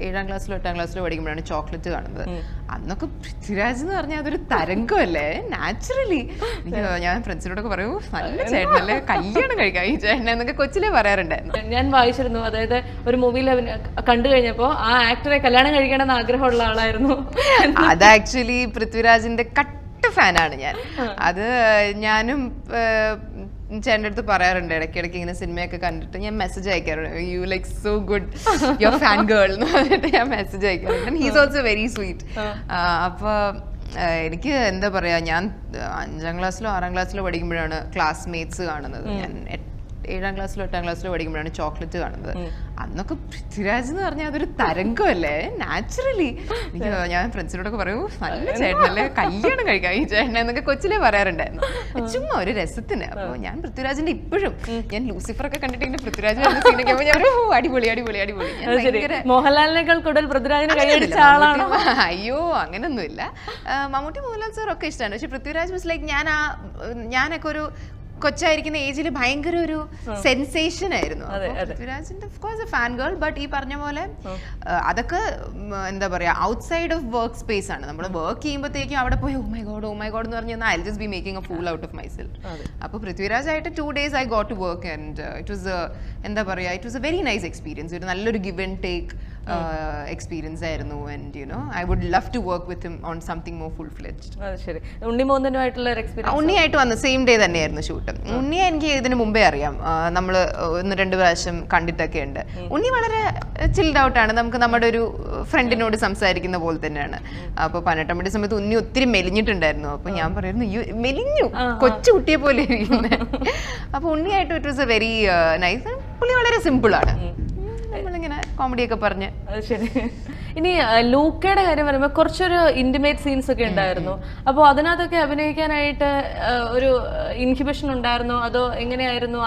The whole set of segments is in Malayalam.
7ാം ക്ലാസ്സിലോ 8ാം ക്ലാസ്സിലോ പഠിക്കുമ്പോഴാണ് ചോക്ലേറ്റ് കാണുന്നത്. അന്നൊക്കെ പൃഥ്വിരാജ് എന്ന് പറഞ്ഞാൽ അതൊരു തരംഗമല്ലേ, നാച്ചുറലി. ഞാൻ ഫ്രണ്ട്സിനോടൊക്കെ പറയൂ നല്ല ചേട്ടനല്ലേ, കല്യാണം കഴിക്കാം ഈ ചേട്ടനെ എന്നൊക്കെ കൊച്ചിലേ പറയാറുണ്ടായിരുന്നു. ഞാൻ വായിച്ചിരുന്നു, അതായത് ഒരു മൂവിയിൽ കണ്ടു കഴിഞ്ഞപ്പോൾ ആ ആക്ടറെ കല്യാണം കഴിക്കണമെന്ന് ആഗ്രഹമുള്ള ആളായിരുന്നു. അത് ആക്ച്വലി പൃഥ്വിരാജിന്റെ കട്ട് ഫാനാണ് ഞാൻ. അത് ഞാനും ചേട്ടൻ്റെ അടുത്ത് പറയാറുണ്ട്, ഇടയ്ക്കിടയ്ക്ക് ഇങ്ങനെ സിനിമയൊക്കെ കണ്ടിട്ട് ഞാൻ മെസ്സേജ് അയക്കാറുണ്ട്, you like so good, your fan girl എന്ന് പറഞ്ഞിട്ട് ഞാൻ മെസ്സേജ് അയക്കാറുണ്ട്. He's also very sweet. അപ്പോൾ എനിക്ക് എന്താ പറയുക, ഞാൻ 5ാം ക്ലാസ്സിലോ 6ാം ക്ലാസ്സിലോ പഠിക്കുമ്പോഴാണ് ക്ലാസ്മേറ്റ്സ് കാണുന്നത്. ഞാൻ 7ാം ക്ലാസ്സിലോ 8ാം ക്ലാസ്സിലോ പഠിക്കുമ്പോഴാണ് ചോക്ലേറ്റ് കാണുന്നത്. അന്നൊക്കെ പൃഥ്വിരാജ് എന്ന് പറഞ്ഞാൽ അതൊരു തരംഗമല്ലേ, നാച്ചുറലി. ഞാൻ ഫ്രണ്ട്സിനോടൊക്കെ പറയൂ നല്ല ചേട്ടനല്ലേ, കല്യാണം കഴിക്കാം ഈ ചേട്ടനെ എന്നൊക്കെ കൊച്ചിലേ പറയാറുണ്ടായിരുന്നു. ചുമ്മാ ഒരു രസത്തിന്. അപ്പോൾ ഞാൻ പൃഥ്വിരാജിന്റെ ഇപ്പോഴും ഞാൻ ലൂസിഫറൊക്കെ കണ്ടിട്ട് പൃഥ്വിരാജ് സീനൊക്കെ അടിപൊളി അടിപൊളി അടിപൊളി. മോഹൻലാലിനേക്കാൾ കൂടുതൽ പൃഥ്വിരാജിനെ കൈയടിച്ച ആളാണ്. അയ്യോ അങ്ങനൊന്നുമില്ല. മമ്മൂട്ടി മോഹൻലാൽ സാറൊക്കെ ഇഷ്ടമാണ്. പക്ഷെ പൃഥ്വിരാജ് വാസ് ലൈക്ക് ഞാനൊക്കെ ഒരു കൊച്ചായിരിക്കുന്ന ഏജിൽ ഭയങ്കര ഒരു സെൻസേഷൻ ആയിരുന്നു. പൃഥ്വിരാജിന്റെ of course A fan girl. But ഈ പറഞ്ഞ പോലെ അതൊക്കെ എന്താ പറയാ ഔട്ട്സൈഡ് ഓഫ് വർക്ക് സ്പേസ് ആണ്. നമ്മൾ വർക്ക് ചെയ്യുമ്പോഴത്തേക്കും അവിടെ പോയി ഓ മൈ ഗോഡ് എന്ന് പറഞ്ഞാൽ I just be making a fool out of myself. അപ്പോൾ പൃഥ്വിരാജ് ആയിട്ട് 2 days I got to work and it was എന്താ പറയാ, it was a very nice experience. ഒരു നല്ലൊരു ഗിവ് ആൻഡ് ടേക്ക് എക്സ്പീരിയൻസ് ആയിരുന്നു. And I would love to work with him on something more full fledged. ഉണ്ണിമോഹനുമായിട്ടുള്ള എക്സ്പീരിയൻസ്? ഉണ്ണിയായിട്ട് വന്നു സെയിം ഡേ തന്നെയായിരുന്നു ഷൂട്ട്. ഉണ്ണിയെ എനിക്ക് ഇതിന് മുമ്പേ അറിയാം, നമ്മൾ 1-2 പ്രാവശ്യം കണ്ടിട്ടൊക്കെ ഉണ്ട്. ഉണ്ണി വളരെ ചിൽഡ് ഔട്ടാണ്, നമുക്ക് നമ്മുടെ ഒരു ഫ്രണ്ടിനോട് സംസാരിക്കുന്ന പോലെ തന്നെയാണ്. അപ്പോൾ 18 സമയത്ത് ഉണ്ണി ഒത്തിരി മെലിഞ്ഞിട്ടുണ്ടായിരുന്നു. അപ്പോൾ ഞാൻ പറയുന്നു മെലിഞ്ഞു, കൊച്ചു കുട്ടിയെ പോലെ ഇരിക്കുന്നത്. അപ്പോൾ ഉണ്ണിയായിട്ട് it was a very nice. പുള്ളി വളരെ സിമ്പിളാണ്, നമ്മളിങ്ങനെ കോമഡിയൊക്കെ പറഞ്ഞ്. ശരി. ഇനി ലൂക്കയുടെ കാര്യം പറയുമ്പോൾ കുറച്ചൊരു ഇന്റിമേറ്റ് സീൻസ് ഒക്കെ ഉണ്ടായിരുന്നു. അപ്പോൾ അതിനകത്തൊക്കെ അഭിനയിക്കാനായിട്ട് ഒരു ഇൻഹിബിഷൻ ഉണ്ടായിരുന്നോ, അതോ എങ്ങനെയായിരുന്നു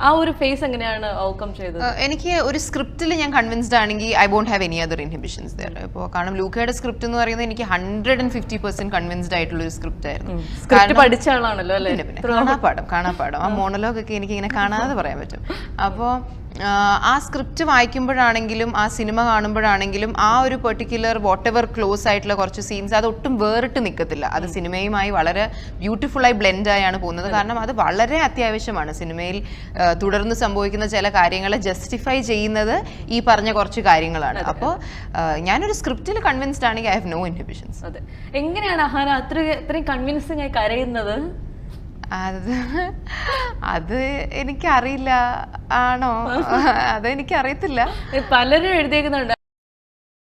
ആ ഒരു ഫേസ് എങ്ങനെയാണ് ഓവർകം ചെയ്തത്? എനിക്ക് ഒരു സ്ക്രിപ്റ്റിൽ ഞാൻ കൺവിൻസ്ഡ് ആണെങ്കിൽ I won't have any other inhibitions there. ഇപ്പോൾ കാരണം ലൂക്കയുടെ സ്ക്രിപ്റ്റ് എന്ന് പറയുന്നത് എനിക്ക് 150% കൺവിൻസ്ഡ് ആയിട്ടുള്ള ഒരു സ്ക്രിപ്റ്റ് ആയിരുന്നു. സ്ക്രിപ്റ്റ് പഠിച്ച ആളാണല്ലോ അല്ലേ? കാണാപ്പാടം ആ മോണലോഗ് ഒക്കെ എനിക്ക് ഇങ്ങനെ കാണാതെ പറയാൻ പറ്റും. അപ്പോൾ ആ സ്ക്രിപ്റ്റ് വായിക്കുമ്പോഴാണെങ്കിലും ആ സിനിമ കാണുമ്പോഴാണെങ്കിലും ആ ഒരു പെർട്ടിക്കുലർ വാട്ട് എവർ ക്ലോസ് ആയിട്ടുള്ള കുറച്ച് സീൻസ് അത് ഒട്ടും വേറിട്ട് നിൽക്കത്തില്ല. അത് സിനിമയുമായി വളരെ ബ്യൂട്ടിഫുള്ളായി ബ്ലെൻഡായാണ് പോകുന്നത്. കാരണം അത് വളരെ അത്യാവശ്യമാണ്. സിനിമയിൽ തുടർന്ന് സംഭവിക്കുന്ന ചില കാര്യങ്ങളെ ജസ്റ്റിഫൈ ചെയ്യുന്നത് ഈ പറഞ്ഞ കുറച്ച് കാര്യങ്ങളാണ്. അപ്പോൾ ഞാനൊരു സ്ക്രിപ്റ്റിൽ കൺവിൻസ്ഡ് ആണെങ്കിൽ ഐ ഹാവ് നോ ഇൻഹിബിഷൻസ്. അതെ. എങ്ങനെയാണ് അഹാന അത്രയും കൺവിൻസിംഗ് ആയി കരയുന്നത്? അത് എനിക്കറിയില്ല. ആണോ? അതെനിക്കറിയത്തില്ല. പലരും എഴുതിയേക്കുന്നുണ്ട്